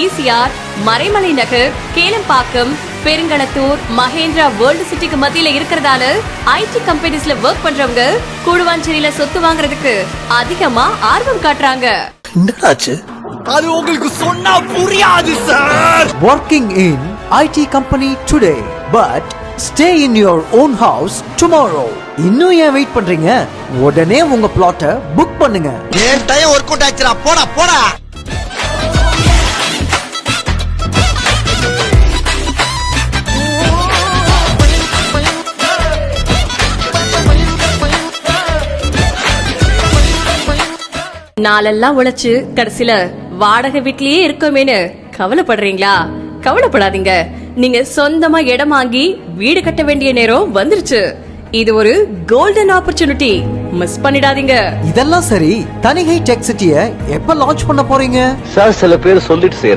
ECR, Maraimalai நகர், Kelambakkam, Perungalathur, Mahindra world சிட்டிக்கு மத்தியில இருக்கிறதால ஐடி கம்பெனிஸ்ல ஒர்க் பண்றவங்க கூடுவாஞ்சேரியில சொத்து வாங்குறதுக்கு அதிகமா ஆர்வம் காட்டுறாங்க. அது உங்களுக்கு சொன்னா புரியாது sir. Working in IT company today, but stay in your own house tomorrow. இன்னும் ஏன் வெயிட் பண்றீங்க? உடனே உங்க பிளாட்டை புக் பண்ணுங்க. ஏன் டைம் ஒர்க் அவுட் ஆச்சுடா. போடா போடா. நாளெல்லாம் உழைச்சு கடைசில வாடகை வீட்லயே இருக்கோமேனு கவலைப்படுறீங்களா? கவலைப்படாதீங்க. நீங்க சொந்தமா இடம் வாங்கி வீடு கட்ட வேண்டிய நேரம் வந்துருச்சு. இது ஒரு கோல்டன் ஆப்பர்ச்சுனிட்டி. மிஸ் பண்ணிடாதீங்க. இதெல்லாம் சரி, தனிகை டெக் சிட்டியை எப்ப லான்ச் பண்ண போறீங்க? சார் சில பேர் சொல்லிட்டு செய்யற